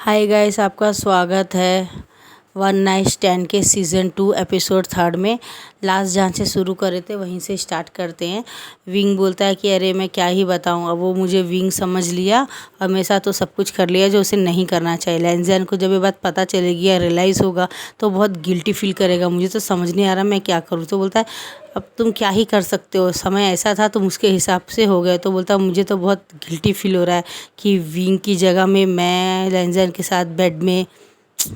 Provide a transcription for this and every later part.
Hi guys, आपका स्वागत है वन नाइट स्टैंड के सीज़न 2 एपिसोड 3 में। लास्ट जहाँ से शुरू करे थे वहीं से स्टार्ट करते हैं। विंग बोलता है कि अरे मैं क्या ही बताऊँ, अब वो मुझे विंग समझ लिया और मेरे साथ तो सब कुछ कर लिया जो उसे नहीं करना चाहिए। लैंजन को जब ये बात पता चलेगी या रियलाइज़ होगा तो बहुत गिल्टी फील करेगा। मुझे तो समझ नहीं आ रहा मैं क्या करूँ। तो बोलता है अब तुम क्या ही कर सकते हो, समय ऐसा था तुम उसके हिसाब से हो गए। तो बोलता मुझे तो बहुत गिल्टी फील हो रहा है कि विंग की जगह में मैं लैंजन के साथ बेड में,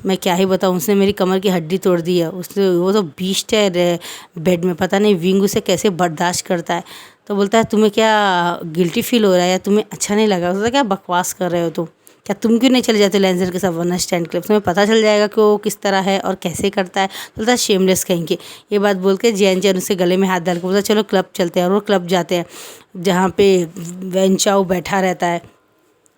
मैं क्या ही बताऊँ, उसने मेरी कमर की हड्डी तोड़ दी है। उसने वो तो बीस्ट है बेड में, पता नहीं विंग उसे कैसे बर्दाश्त करता है। तो बोलता है तुम्हें क्या गिल्टी फील हो रहा है या तुम्हें अच्छा नहीं लगा। उसने क्या बकवास कर रहे हो तुम, क्या तुम क्यों नहीं चले जाते लैंजर के साथ वन नाइट स्टैंड क्लब, तुम्हें पता चल जाएगा कि वो किस तरह है और कैसे करता है। तो बोलता है शेमलेस कहेंगे। ये बात बोल के जैन जैन उसके गले में हाथ डाल के बोलता चलो क्लब चलते हैं। और वो क्लब जाते हैं जहाँ पे वेंचाओ बैठा रहता है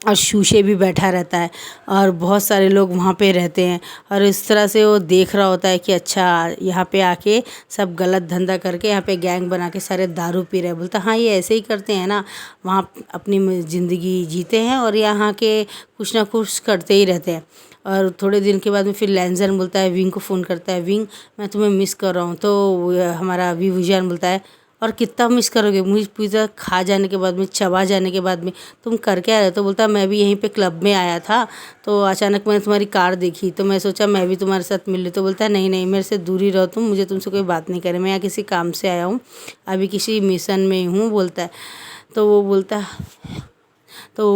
और शूशे भी बैठा रहता है और बहुत सारे लोग वहाँ पे रहते हैं। और इस तरह से वो देख रहा होता है कि अच्छा यहाँ पे आके सब गलत धंधा करके यहाँ पे गैंग बना के सारे दारू पी रहे हैं। बोलता हाँ ये ऐसे ही करते हैं ना, वहाँ अपनी ज़िंदगी जीते हैं और यहाँ के कुछ ना कुछ करते ही रहते हैं। और थोड़े दिन के बाद में फिर लैंजन बोलता है विंग को फ़ोन करता है, विंग मैं तुम्हें मिस कर रहा हूँ। तो हमारा विभूजान बोलता है और कितना मिस करोगे, मुझे पिज़्ज़ा खा जाने के बाद में, चबा जाने के बाद में तुम कर क्या रहे हो। तो बोलता मैं भी यहीं पे क्लब में आया था तो अचानक मैंने तुम्हारी कार देखी तो मैं सोचा मैं भी तुम्हारे साथ मिल ली। तो बोलता है नहीं नहीं मेरे से दूर ही रहो तुम, मुझे तुमसे कोई बात नहीं करे, मैं यहाँ किसी काम से आया हूँ, अभी किसी मिशन में हूँ। बोलता है तो वो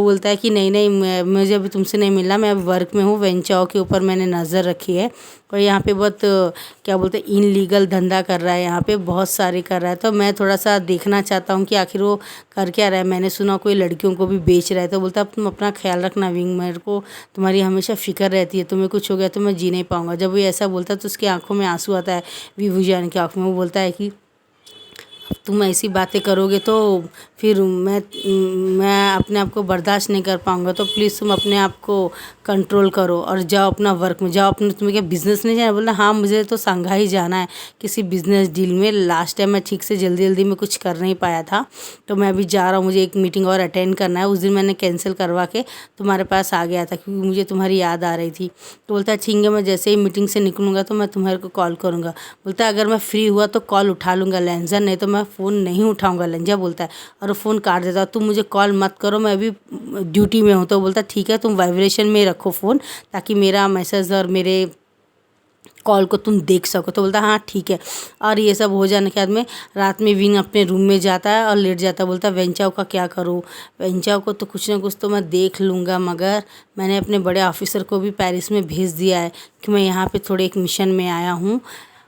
बोलता है कि नहीं नहीं मुझे अभी तुमसे नहीं मिलना, मैं अब वर्क में हूँ, वेंचाओ के ऊपर मैंने नज़र रखी है और यहाँ पे बहुत क्या बोलते हैं इनलीगल धंधा कर रहा है, यहाँ पे बहुत सारे कर रहा है। तो मैं थोड़ा सा देखना चाहता हूँ कि आखिर वो कर क्या रहा है। मैंने सुना कोई लड़कियों को भी बेच रहा है। तो बोलता है तुम अपना ख्याल रखना विंग, मेरे को तुम्हारी हमेशा फ़िक्र रहती है, तुम्हें कुछ हो गया तो मैं जी नहीं पाऊँगा। जब वो ऐसा बोलता है तो उसकी आंखों में आंसू आता है, विभूजान की आँखों में। वो बोलता है कि तुम ऐसी बातें करोगे तो फिर मैं अपने आप को बर्दाश्त नहीं कर पाऊँगा। तो प्लीज़ तुम अपने आप को कंट्रोल करो और जाओ अपना वर्क में जाओ। अपने तुम्हें क्या बिज़नेस नहीं जाना। बोला हाँ मुझे तो शंघाई जाना है किसी बिज़नेस डील में। लास्ट टाइम मैं ठीक से जल्दी जल्दी में कुछ कर नहीं पाया था तो मैं अभी जा रहा हूँ, मुझे एक मीटिंग और अटेंड करना है। उस दिन मैंने कैंसिल करवा के तुम्हारे पास आ गया था क्योंकि मुझे तुम्हारी याद आ रही थी। तो बोलता है ठीक है, मैं जैसे ही मीटिंग से निकलूँगा तो मैं तुम्हारे को कॉल करूँगा। बोलता है अगर मैं फ्री हुआ तो कॉल उठा लूँगा लैंजर, नहीं तो मैं फ़ोन नहीं उठाऊँगा। लंजा बोलता है और वो फ़ोन काट देता है। तुम मुझे कॉल मत करो, मैं अभी ड्यूटी में हूँ। तो बोलता ठीक है तुम वाइब्रेशन में रखो फ़ोन ताकि मेरा मैसेज और मेरे कॉल को तुम देख सको। तो बोलता हाँ ठीक है। और ये सब हो जाने के बाद में रात में विंग अपने रूम में जाता है और लेट जाता है। बोलता है वेंचाओ का क्या करूँ, वेंचाओ को तो कुछ ना कुछ तो मैं देख लूँगा, मगर मैंने अपने बड़े ऑफिसर को भी पेरिस में भेज दिया है कि मैं यहाँ पे थोड़े एक मिशन में आया हूँ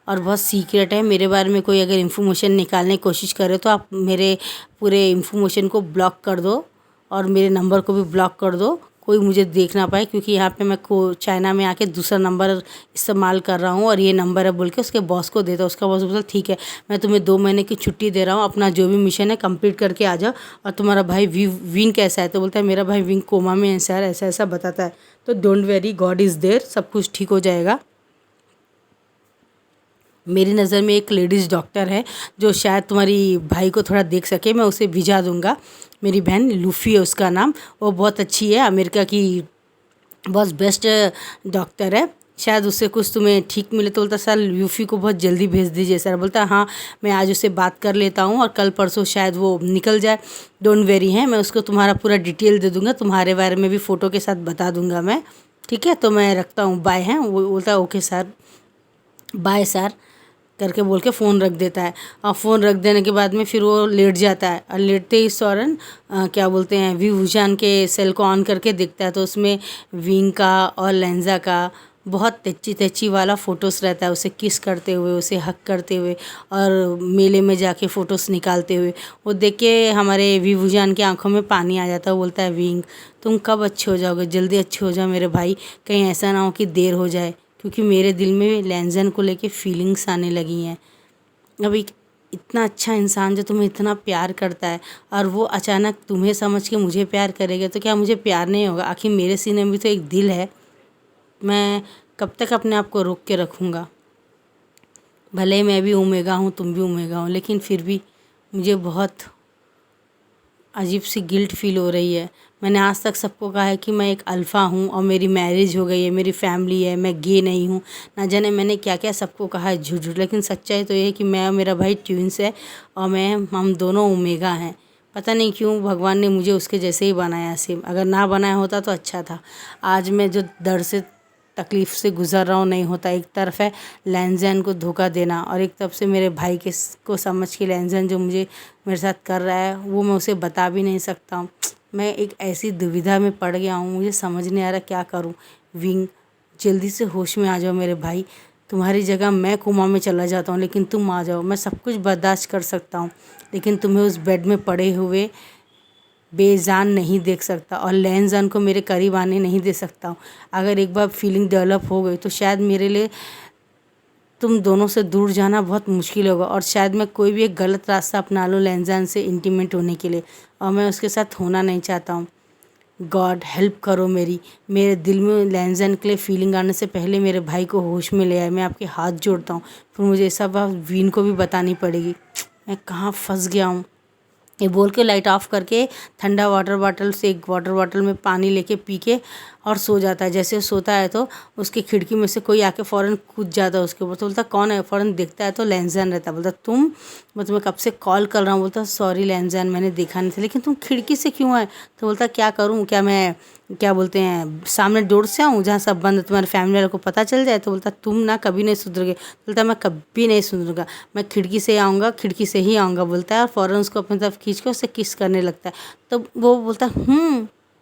और बहुत सीक्रेट है। मेरे बारे में कोई अगर इन्फॉर्मेशन निकालने की कोशिश करे तो आप मेरे पूरे इन्फॉर्मेशन को ब्लॉक कर दो और मेरे नंबर को भी ब्लॉक कर दो, कोई मुझे देख ना पाए। क्योंकि यहाँ पे मैं को चाइना में आके दूसरा नंबर इस्तेमाल कर रहा हूँ और ये नंबर है बोल के उसके बॉस को देता। उसका बॉस बोलता ठीक है मैं तुम्हें 2 महीने की छुट्टी दे रहा हूँ, अपना जो भी मिशन है कंप्लीट करके आ जाओ। और तुम्हारा भाई विंग कैसा है। तो बोलता है मेरा भाई विंग कोमा में है सर, ऐसा ऐसा बताता है। तो don't worry, God is there, सब कुछ ठीक हो जाएगा। मेरी नज़र में एक लेडीज़ डॉक्टर है जो शायद तुम्हारी भाई को थोड़ा देख सके, मैं उसे भिजा दूंगा। मेरी बहन लूफ़ी है उसका नाम, वो बहुत अच्छी है, अमेरिका की बहुत बेस्ट डॉक्टर है, शायद उससे कुछ तुम्हें ठीक मिले। तो बोलता सर लूफ़ी को बहुत जल्दी भेज दीजिए सर। बोलता हाँ मैं आज उससे बात कर लेता हूँ और कल परसों शायद वो निकल जाए। डोंट वेरी है, मैं उसको तुम्हारा पूरा डिटेल दे दूँगा, तुम्हारे बारे में भी फ़ोटो के साथ बता दूँगा मैं। ठीक है तो मैं रखता हूँ, बाय। हैं वो बोलता है ओके सर, बाय सर करके बोल के फ़ोन रख देता है। और फ़ोन रख देने के बाद में फिर वो लेट जाता है और लेटते ही सौरन क्या बोलते हैं विभूषण के सेल को ऑन करके देखता है तो उसमें विंग का और लेंजा का बहुत तेची तेची वाला फ़ोटोज़ रहता है, उसे किस करते हुए, उसे हक करते हुए और मेले में जाके फ़ोटोज़ निकालते हुए। वो देख के हमारे विभूषण की आंखों में पानी आ जाता है। वो बोलता है विंग तुम कब अच्छे हो जाओगे, जल्दी अच्छे हो जाओ मेरे भाई, कहीं ऐसा ना हो कि देर हो जाए, क्योंकि मेरे दिल में लैंजन को लेके फीलिंग्स आने लगी हैं। अब एक इतना अच्छा इंसान जो तुम्हें इतना प्यार करता है और वो अचानक तुम्हें समझ के मुझे प्यार करेगा तो क्या मुझे प्यार नहीं होगा। आखिर मेरे सीने में भी तो एक दिल है, मैं कब तक अपने आप को रोक के रखूँगा। भले ही मैं भी ओमेगा हूँ तुम भी ओमेगा हो, लेकिन फिर भी मुझे बहुत अजीब सी गिल्ट फील हो रही है। मैंने आज तक सबको कहा है कि मैं एक अल्फ़ा हूँ और मेरी मैरिज हो गई है, मेरी फैमिली है, मैं गे नहीं हूँ। ना जाने मैंने क्या क्या सबको कहा है झूठ झूठ, लेकिन सच्चाई तो ये है कि मैं और मेरा भाई ट्विंस है और हम दोनों ओमेगा हैं। पता नहीं क्यों भगवान ने मुझे उसके जैसे ही बनाया सेम। अगर ना बनाया होता तो अच्छा था। आज मैं जो दर्द से तकलीफ़ से गुज़र रहा हूँ नहीं होता। एक तरफ है लैंजन को धोखा देना और एक तरफ से मेरे भाई के को समझ के लैंजन जो मुझे मेरे साथ कर रहा है वो मैं उसे बता भी नहीं सकता हूँ। मैं एक ऐसी दुविधा में पड़ गया हूँ, मुझे समझ नहीं आ रहा क्या करूँ। विंग, जल्दी से होश में आ जाओ मेरे भाई। तुम्हारी जगह मैं कोमा में चला जाता हूँ लेकिन तुम आ जाओ। मैं सब कुछ बर्दाश्त कर सकता हूँ लेकिन तुम्हें उस बेड में पड़े हुए बेजान नहीं देख सकता और लैंजन को मेरे करीब आने नहीं दे सकता हूँ। अगर एक बार फीलिंग डेवलप हो गई तो शायद मेरे लिए तुम दोनों से दूर जाना बहुत मुश्किल होगा और शायद मैं कोई भी एक गलत रास्ता अपना लूँ लैंजन से इंटीमेट होने के लिए, और मैं उसके साथ होना नहीं चाहता हूँ। गॉड हेल्प करो मेरे दिल में लैंजन के लिए फीलिंग आने से पहले मेरे भाई को होश में ले आए। मैं आपके हाथ जोड़ता हूँ, फिर मुझे ये सब बात वीन को भी बतानी पड़ेगी। मैं कहाँ फंस गया हूँ। ये बोल के लाइट ऑफ करके ठंडा वाटर बॉटल से एक वाटर बॉटल में पानी लेके पी के और सो जाता है। जैसे सोता है तो उसकी खिड़की में से कोई आके फ़ौरन कूद जाता है उसके ऊपर। तो बोलता कौन है, फ़ौरन देखता है तो लैंजन रहता है। बोलता तुम, मैं तुम्हें कब से कॉल कर रहा हूँ। बोलता सॉरी लैंजन, मैंने देखा नहीं था, लेकिन तुम खिड़की से क्यों आए। तो बोलता क्या करूँ, क्या मैं क्या बोलते हैं सामने डोर से आऊँ जहाँ सब बंद है, तुम्हारे फैमिली वालों को पता चल जाए। तो बोलता तुम ना कभी नहीं सुधरोगे। बोलता मैं कभी नहीं सुधरूंगा, मैं खिड़की से आऊँगा, खिड़की से ही आऊँगा बोलता है और फ़ौरन उसको अपनी तरफ खींच के उससे किस करने लगता है। तो वो बोलता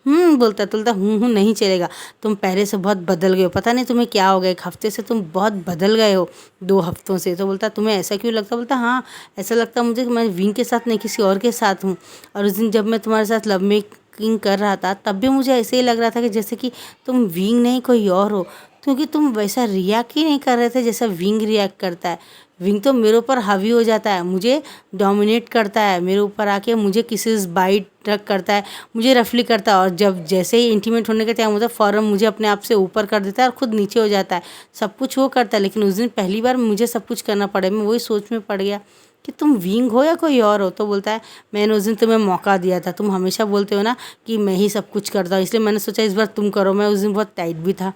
बोलता है। तो बोलता नहीं चलेगा, तुम पहले से बहुत बदल गए हो, पता नहीं तुम्हें क्या हो गया, 1 हफ्ते से तुम बहुत बदल गए हो, 2 हफ्तों से। तो बोलता तुम्हें ऐसा क्यों लगता। बोलता हाँ ऐसा लगता मुझे कि मैं विंग के साथ नहीं किसी और के साथ हूँ। और उस दिन जब मैं तुम्हारे साथ लव मेकिंग कर रहा था तब भी मुझे ऐसे ही लग रहा था कि जैसे कि तुम विंग नहीं कोई और हो, क्योंकि तुम वैसा रिएक्ट ही नहीं कर रहे थे जैसा विंग रिएक्ट करता है। विंग तो मेरे ऊपर हावी हो जाता है, मुझे डोमिनेट करता है, मेरे ऊपर आके मुझे किसेस बाइट करता है, मुझे रफली करता है और जब जैसे ही इंटीमेट होने का टाइम होता है फ़ौरन मुझे अपने आप से ऊपर कर देता है और ख़ुद नीचे हो जाता है। सब कुछ वो करता है, लेकिन उस दिन पहली बार मुझे सब कुछ करना पड़े। मैं वही सोच में पड़ गया कि तुम विंग हो या कोई और हो। तो बोलता है मैंने उस दिन तुम्हें मौका दिया था, तुम हमेशा बोलते हो ना कि मैं ही सब कुछ करता हूँ, इसलिए मैंने सोचा इस बार तुम करो। मैं उस दिन बहुत टाइट भी था।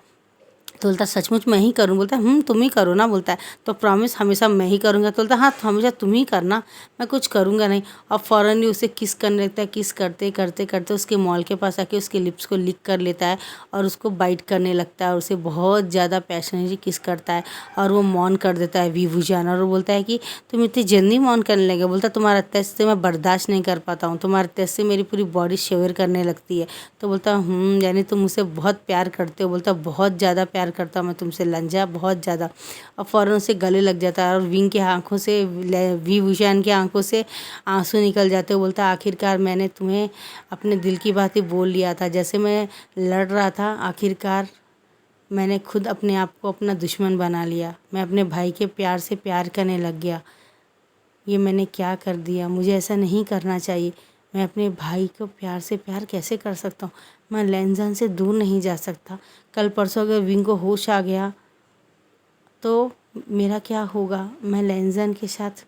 तो बोलता सचमुच मैं ही करूँ। बोलता तुम ही करो ना। बोलता है तो प्रॉमिस हमेशा मैं ही करूँगा। तो बोलता हाँ तो हमेशा तुम ही करना, मैं कुछ करूँगा नहीं। और फ़ौरन ही उसे किस करने लगता है। किस करते करते करते उसके मॉल के पास आके उसके लिप्स को लिक कर लेता है और उसको बाइट करने लगता है और उसे बहुत ज़्यादा पैशनेटली किस करता है और वो मौन कर देता है विभूषण। और वो बोलता है कि तुम इतनी जल्दी मौन करने लगे। बोलता तुम्हारा टेस्ट से मैं बर्दाश्त नहीं कर पाता हूँ, तुम्हारे टेस्ट से मेरी पूरी बॉडी शिवर करने लगती है। तो बोलता यानी तुम मुझसे बहुत प्यार करते हो। बोलता बहुत ज़्यादा प्यार करता हूँ मैं तुमसे लंजा, बहुत ज़्यादा। और फ़ौरन उसे गले लग जाता है और विंग के आंखों से विभूषण की आंखों से आंसू निकल जाते हो। बोलता आखिरकार मैंने तुम्हें अपने दिल की बातें बोल लिया था, जैसे मैं लड़ रहा था आखिरकार मैंने खुद अपने आप को अपना दुश्मन बना लिया। मैं अपने भाई के प्यार से प्यार करने लग गया। ये मैंने क्या कर दिया, मुझे ऐसा नहीं करना चाहिए। मैं अपने भाई को प्यार से प्यार कैसे कर सकता हूँ। मैं लैंजन से दूर नहीं जा सकता। कल परसों अगर विंग को होश आ गया तो मेरा क्या होगा। मैं लैंजन के साथ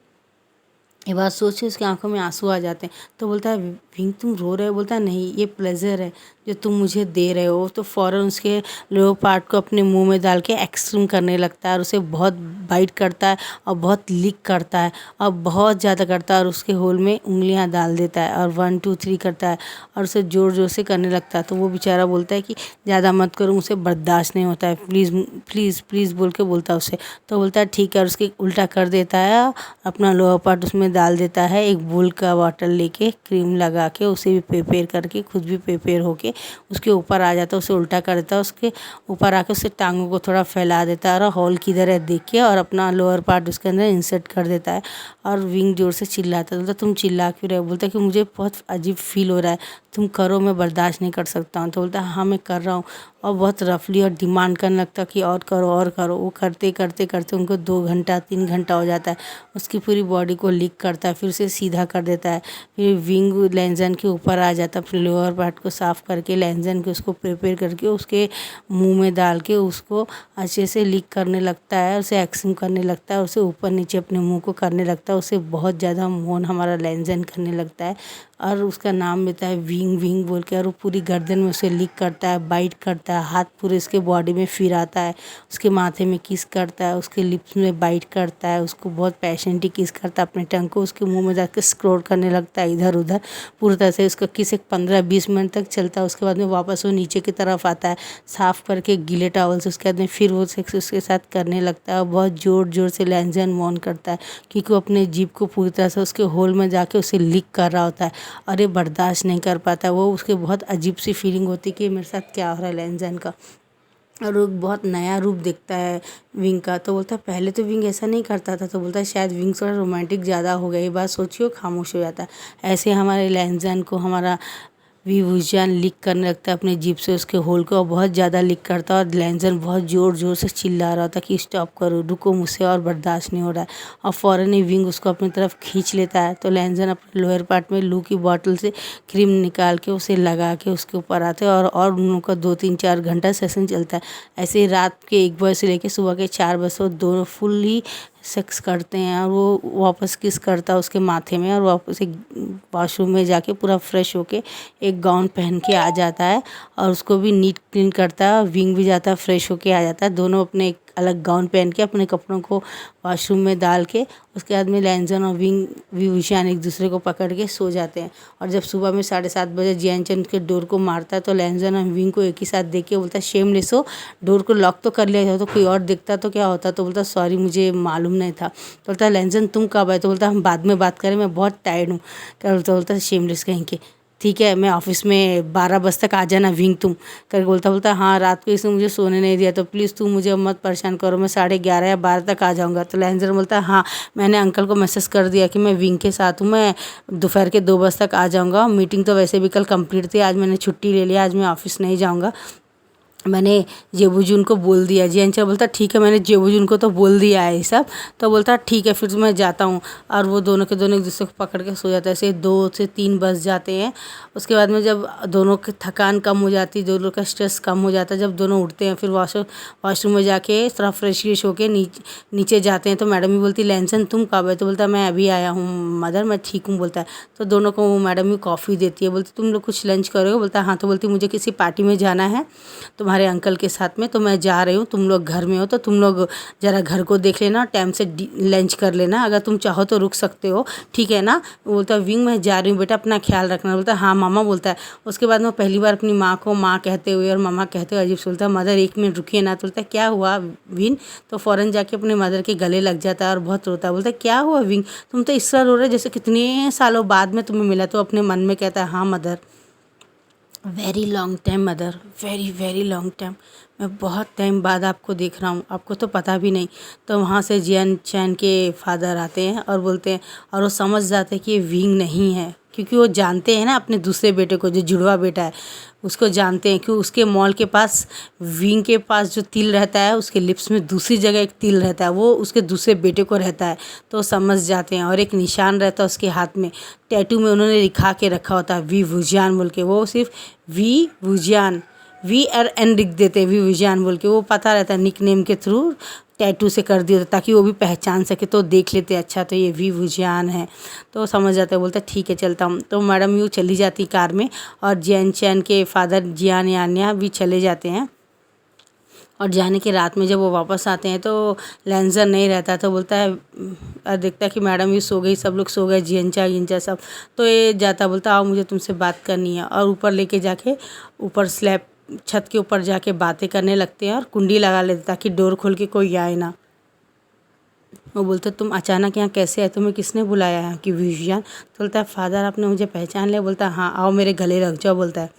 ये बात सोच के उसकी आंखों में आंसू आ जाते हैं। तो बोलता है विंग तुम रो रहे हो। बोलता है नहीं ये प्लेजर है जो तुम मुझे दे रहे हो। तो फ़ौरन उसके लोअर पार्ट को अपने मुंह में डाल के एक्सट्रीम करने लगता है और उसे बहुत बाइट करता है और बहुत लिक करता है और बहुत ज़्यादा करता है और उसके होल में उंगलियां डाल देता है और 1 2 3 करता है और उसे ज़ोर ज़ोर से करने लगता है। तो वो बेचारा बोलता है कि ज़्यादा मत करो, मुझसे बर्दाश्त नहीं होता है, प्लीज़ प्लीज़ प्लीज़ बोल के बोलता है उससे। तो बोलता है ठीक है और उसके उल्टा कर देता है, अपना लोअर पार्ट उसमें डाल देता है। एक बुल का बॉटल लेके क्रीम लगा के उसे भी प्रिपेयर करके खुद भी प्रिपेयर होके उसके ऊपर आ जाता है, उसे उल्टा कर देता है, उसके ऊपर आके उससे टांगों को थोड़ा फैला देता है और हॉल किधर है देख के और अपना लोअर पार्ट उसके अंदर इंसर्ट कर देता है। और विंग जोर से चिल्लाता है। बोलता तुम चिल्ला क्यों रहे हो। बोलता कि मुझे बहुत अजीब फील हो रहा है, तुम करो, मैं बर्दाश्त नहीं कर सकता हूँ। तो बोलता हाँ मैं कर रहा हूँ। और बहुत रफली और डिमांड करने लगता कि और करो और करो। वो करते करते करते उनको 2 घंटा 3 घंटा हो जाता है। उसकी पूरी बॉडी को लीक करता है, फिर उसे सीधा कर देता है, फिर विंग लेंजन के ऊपर आ जाता है, फिर लोअर पार्ट को साफ़ करके लेंजन के उसको प्रिपेयर करके उसके मुंह में डाल के उसको अच्छे से लीक करने लगता है, उसे एक्सम करने लगता है, उसे ऊपर नीचे अपने मुंह को करने लगता है। उसे बहुत ज़्यादा मोन हमारा लेंजन करने लगता है और उसका नाम देता है विंग विंग बोल के। और वो पूरी गर्दन में उसे लीक करता है, बाइट करता है, हाथ पूरे उसके बॉडी में फिराता है, उसके माथे में किस करता है, उसके लिप्स में बाइट करता है, उसको बहुत पैशनेटली किस करता है, अपने टंग को उसके मुंह में जाकर स्क्रॉल करने लगता है इधर उधर। पूरी तरह से उसका किस एक 15-20 मिनट तक चलता है। उसके बाद में वापस वो नीचे की तरफ आता है, साफ़ करके गीले टॉवल से उसके बाद में फिर वो सेक्स उसके साथ करने लगता है और बहुत ज़ोर ज़ोर से लेंजन मौन करता है, क्योंकि वो अपने जीभ को पूरी तरह से उसके होल में जाके उसे लीक कर रहा होता है और ये बर्दाश्त नहीं कर पाता। वो उसके बहुत अजीब सी फीलिंग होती है कि मेरे साथ क्या हो रहा है लेंजन का। और वो बहुत नया रूप देखता है विंग का। तो बोलता है पहले तो विंग ऐसा नहीं करता था। तो बोलता है शायद विंग थोड़ा रोमांटिक ज़्यादा हो गया, ये बात सोचिए, खामोश हो जाता है। ऐसे हमारे लेंजन को हमारा विभूषण लीक करने लगता है अपने जीभ से उसके होल को, और बहुत ज़्यादा लीक करता है। और लेंजन बहुत ज़ोर ज़ोर से चिल्ला रहा था कि स्टॉप करो, रुको, मुझसे और बर्दाश्त नहीं हो रहा है। और फ़ौरन ही विंग उसको अपनी तरफ खींच लेता है। तो लेंजन अपने लोअर पार्ट में लू की बॉटल से क्रीम निकाल के उसे लगा के उसके ऊपर आते हैं और उन लोगों का 2-3-4 घंटा सेशन चलता है। ऐसे ही रात के 1 बजे से लेकर सुबह के 4 बजे से दोनों फुल ही सेक्स करते हैं। और वो वापस किस करता है उसके माथे में, और वापस एक वॉशरूम में जाके पूरा फ्रेश होके एक गाउन पहन के आ जाता है और उसको भी नीट क्लीन करता है। विंग भी जाता है, फ्रेश होके आ जाता है। दोनों अपने एक अलग गाउन पहन के अपने कपड़ों को वॉशरूम में डाल के उसके बाद में लेंजन और विंग विभूषण एक दूसरे को पकड़ के सो जाते हैं। और जब सुबह में 7:30 बजे जियानचंद के डोर को मारता है तो लेंजन और विंग को एक ही साथ देख के बोलता है शेमलेस हो, डोर को लॉक तो कर लिया जाता, तो कोई और दिखता तो क्या होता। तो बोलता सॉरी, मुझे मालूम नहीं था। तो बोलता है लेंजन तुम कब आए। तो बोलता हम बाद में बात करें, मैं बहुत टायर्ड हूँ। क्या बोलता है शेमलेस कहीं के, ठीक है मैं ऑफिस में 12 बजे तक आ जाना विंग तुम करके बोलता हाँ रात को इसने मुझे सोने नहीं दिया, तो प्लीज़ तुम मुझे मत परेशान करो, मैं 11:30 या 12 तक आ जाऊँगा। तो लेंजर बोलता है हाँ मैंने अंकल को मैसेज कर दिया कि मैं विंग के साथ हूँ, मैं दोपहर के 2 बजे तक आ जाऊँगा। मीटिंग तो वैसे भी कल कंप्लीट थी, आज मैंने छुट्टी ले लिया, आज मैं ऑफिस नहीं जाऊँगा, मैंने जेबूजून को बोल दिया। जियानचा बोलता ठीक है मैंने जेबूजून को तो बोल दिया है ये सब। तो बोलता ठीक है फिर मैं जाता हूँ। और वो दोनों के दोनों एक दूसरे को पकड़ के सो जाते हैं। ऐसे 2 से 3 बज जाते हैं। उसके बाद में जब दोनों की थकान कम हो जाती है, दोनों का स्ट्रेस कम हो जाता है, जब दोनों उठते हैं फिर वॉशरूम में जाके थोड़ा फ्रेश होके नीचे जाते हैं। तो मैडम भी बोलती लेंसन तुम कब है। तो बोलता मैं अभी आया हूँ मदर, मैं ठीक हूँ बोलता है। तो दोनों को मैडम भी कॉफ़ी देती है, बोलती तुम लोग कुछ लंच करोगे। बोलता हाँ। तो बोलती मुझे किसी पार्टी में जाना है तुम्हारे अंकल के साथ में, तो मैं जा रही हूँ, तुम लोग घर में हो तो तुम लोग ज़रा घर को देख लेना, टाइम से लंच कर लेना, अगर तुम चाहो तो रुक सकते हो, ठीक है ना। बोलता विंग मैं जा रही हूँ बेटा, अपना ख्याल रखना। बोलता हाँ मामा बोलता है। उसके बाद में पहली बार अपनी माँ को माँ कहते हुए और मामा कहते हुए अजीब से बोलता है मदर 1 मिनट रुकिए ना। तो बोलता क्या हुआ विन। तो फ़ौरन जाके अपने मदर के गले लग जाता है और बहुत रोता है। बोलता क्या हुआ विंग, तुम तो इस तरह रो रहे जैसे कितने सालों बाद में तुम्हें मिला। तो अपने मन में कहता है हाँ mother, very long time mother, very very long time, मैं बहुत टाइम बाद आपको देख रहा हूँ, आपको तो पता भी नहीं। तो वहाँ से जियान चैन के फादर आते हैं और बोलते हैं, और वो समझ जाते हैं कि ये विंग नहीं है, क्योंकि वो जानते हैं ना अपने दूसरे बेटे को, जो जुड़वा बेटा है उसको जानते हैं, क्योंकि उसके मॉल के पास विंग के पास जो तिल रहता है उसके लिप्स में दूसरी जगह एक तिल रहता है, वो उसके दूसरे बेटे को रहता है। तो समझ जाते हैं। और एक निशान रहता है उसके हाथ में, टैटू में उन्होंने लिखा के रखा होता है वी वुजियान बोल के, वो सिर्फ वी वुजियान VRN लिख देते हैं वी वुजियान बोल के, वो पता रहता है निक नेम के थ्रू टैटू से कर दिया ताकि वो भी पहचान सके। तो देख लेते हैं अच्छा तो ये वी वुजियान है, तो समझ जाता है। बोलता ठीक है चलता हूँ। तो मैडम यूँ चली जाती कार में और जियान चैन के फादर जियान यान्या भी चले जाते हैं। और जाने के रात में जब वो वापस आते हैं तो लेंजर नहीं रहता। तो बोलता है और देखता है कि मैडम भी सो गई, सब लोग सो गए, जियंचा गिंचा सब। तो ये जाता, बोलता आओ मुझे तुमसे बात करनी है। और ऊपर लेके जाके ऊपर स्लैब छत के ऊपर जाके बातें करने लगते हैं और कुंडी लगा लेते ताकि डोर खोल के कोई आए ना। वो बोलते तुम अचानक यहाँ कैसे आए, तुम्हें किसने बुलाया है कि विजयान। तो बोलता है फादर आपने मुझे पहचान लिया। बोलता है हाँ आओ मेरे गले लग जाओ बोलता है।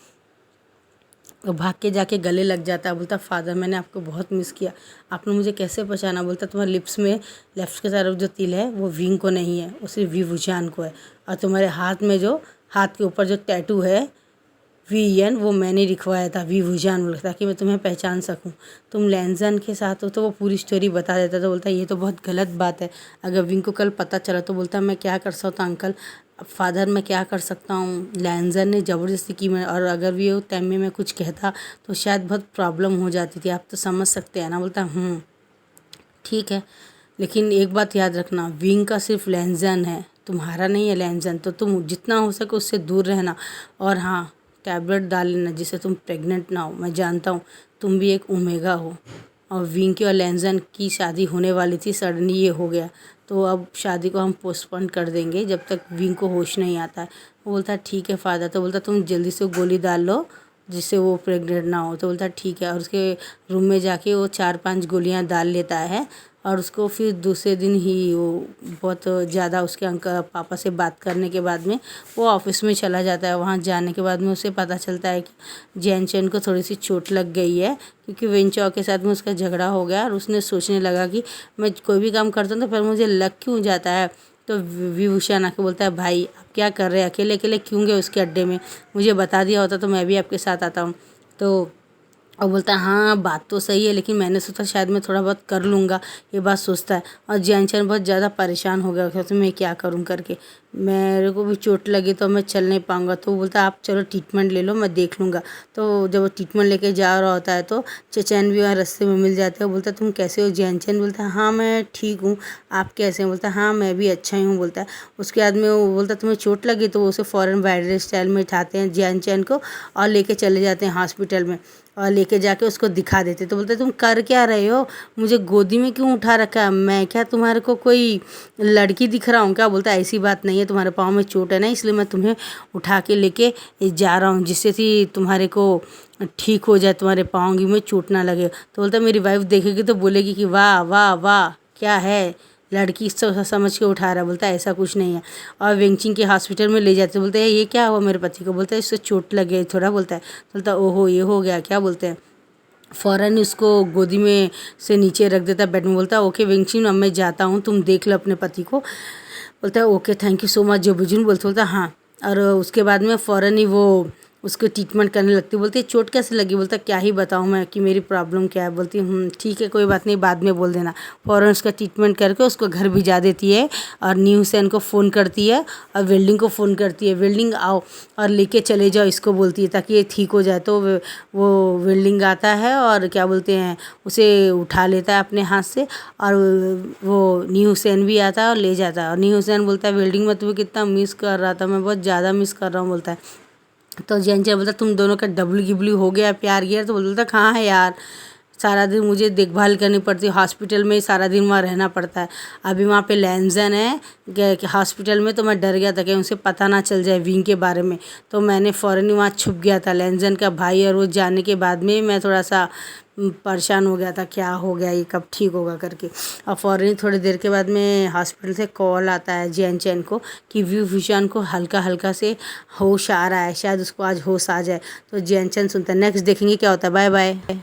तो भाग के जाके गले लग जाता है। बोलता फादर मैंने आपको बहुत मिस किया, आपने मुझे कैसे पहचाना। बोलता तुम्हारे लिप्स में लेफ्ट की तरफ जो तिल है वो विंग को नहीं है, वो सिर्फ वी वुजियान को है। और तुम्हारे हाथ में जो हाथ के ऊपर जो टैटू है वीएन वो मैंने लिखवाया था, वी वुजान बोला, ताकि मैं तुम्हें पहचान सकूं। तुम लैंजन के साथ हो। तो वो पूरी स्टोरी बता देता। तो बोलता ये तो बहुत गलत बात है। अगर विंग को कल पता चला तो बोलता मैं क्या कर सकता हूँ अंकल, फादर मैं क्या कर सकता हूँ। लैंजन ने ज़बरदस्ती की मैं, और अगर भी वो टाइम में मैं कुछ कहता तो शायद बहुत प्रॉब्लम हो जाती थी। आप तो समझ सकते हैं ना। बोलता ठीक है, लेकिन एक बात याद रखना, विंग का सिर्फ लैंजन है, तुम्हारा नहीं है लैंजन। तो तुम जितना हो सके उससे दूर रहना। और हाँ, टैबलेट डाल लेना जिससे तुम प्रेग्नेंट ना हो। मैं जानता हूँ तुम भी एक ओमेगा हो। और विंग की और लैंजन की शादी होने वाली थी, सडनली ये हो गया। तो अब शादी को हम पोस्टपोन कर देंगे जब तक विंग को होश नहीं आता है। वो बोलता ठीक है फादर। तो बोलता तुम जल्दी से गोली डाल लो जिससे वो प्रेग्नेंट ना हो। तो बोलता ठीक है। और उसके रूम में जाके वो 4-5 गोलियां डाल लेता है। और उसको फिर दूसरे दिन ही वो बहुत ज़्यादा उसके अंकल पापा से बात करने के बाद में वो ऑफिस में चला जाता है। वहाँ जाने के बाद में उसे पता चलता है कि जैन चैन को थोड़ी सी चोट लग गई है, क्योंकि वेंचाओ के साथ में उसका झगड़ा हो गया। और उसने सोचने लगा कि मैं कोई भी काम करता हूँ तो फिर मुझे लग क्यों जाता है। तो विभूषण आके बोलता है भाई आप क्या कर रहे हैं, अकेले अकेले क्यों गए उसके अड्डे में, मुझे बता दिया होता तो मैं भी आपके साथ आता हूँ। तो और बोलता है हाँ बात तो सही है, लेकिन मैंने सोचा शायद मैं थोड़ा बहुत कर लूँगा, ये बात सोचता है। और जैनचंद बहुत ज़्यादा परेशान हो गया तो मैं क्या करूँ करके, मेरे को भी चोट लगी तो मैं चल नहीं पाऊँगा। तो बोलता आप चलो ट्रीटमेंट ले लो, मैं देख लूँगा। तो जब वो ट्रीटमेंट लेके जा रहा होता है तो चचैन भी वहाँ रास्ते में मिल जाते हैं। बोलता तुम कैसे हो जैनचंद। बोलता है हाँ मैं ठीक हूँ, आप कैसे हैं। बोलता हाँ मैं भी अच्छा ही हूँ। बोलता है उसके बाद में वो बोलता तुम्हें चोट लगी। तो वो उसे फ़ौरन ब्राइडल स्टाइल में उठाते हैं जैनचंद को और लेके चले जाते हैं हॉस्पिटल में, और लेके जाके उसको दिखा देते। तो बोलते तुम कर क्या रहे हो, मुझे गोदी में क्यों उठा रखा है, मैं क्या तुम्हारे को कोई लड़की दिख रहा हूँ क्या। बोलता ऐसी बात नहीं है, तुम्हारे पाँव में चोट है ना, इसलिए मैं तुम्हें उठा के लेके जा रहा हूँ जिससे कि तुम्हारे को ठीक हो जाए, तुम्हारे पाँव में चोट ना लगे। तो बोलता मेरी वाइफ देखेगी तो बोलेगी कि वाह वाह वाह क्या है, लड़की समझ के उठा रहा है। बोलता है ऐसा कुछ नहीं है। और वेंचिंग के हॉस्पिटल में ले जाते। बोलते हैं ये क्या हुआ मेरे पति को। बोलता है इससे चोट लग गई थोड़ा। बोलता है बोलता ओहो ये हो गया क्या। बोलते हैं फ़ौरन उसको गोदी में से नीचे रख देता बेड में। बोलता है ओके वेंचिंग अब मैं जाता हूँ, तुम देख लो अपने पति को। बोलता है okay thank you so much जो बुजुर्ग। बोलता हाँ। और उसके बाद में फ़ौरन ही वो उसको ट्रीटमेंट करने लगती। बोलती है चोट कैसे लगी। बोलता क्या ही बताऊँ मैं कि मेरी प्रॉब्लम क्या है। बोलती ठीक है कोई बात नहीं बाद में बोल देना। फ़ौरन उसका ट्रीटमेंट करके उसको घर भिजा देती है और न्यू हुसैन को फ़ोन करती है और वेल्डिंग को फ़ोन करती है, वेल्डिंग आओ और लेके चले जाओ इसको बोलती है ताकि ये ठीक हो जाए। तो वो वेल्डिंग आता है और क्या बोलते हैं उसे उठा लेता है अपने हाथ से, और वो न्यू हुसैन भी आता है और ले जाता है। और न्यू हुसैन बोलता है वेल्डिंग में तुम्हें कितना मिस कर रहा था, मैं बहुत ज़्यादा मिस कर रहा हूँ। बोलता है तो जैनचंद बोलता तुम दोनों का डब्ल्यू गिब्ल्यू हो गया प्यार किया। तो बोलता कहाँ है यार, सारा दिन मुझे देखभाल करनी पड़ती है, हॉस्पिटल में सारा दिन वहाँ रहना पड़ता है। अभी वहाँ पे लैंजन है कि हॉस्पिटल में, तो मैं डर गया था कि उसे पता ना चल जाए विंग के बारे में, तो मैंने फ़ौरन ही वहाँ छुप गया था लैंजन का भाई। और वो जाने के बाद में मैं थोड़ा सा परेशान हो गया था क्या हो गया ये कब ठीक होगा करके। और फ़ौरन ही थोड़ी देर के बाद में हॉस्पिटल से कॉल आता है जैनचंद को कि विभूषण को हल्का हल्का से होश आ रहा है, शायद उसको आज होश आ जाए। तो जैनचंद सुनता है। नेक्स्ट देखेंगे क्या होता है। Bye bye.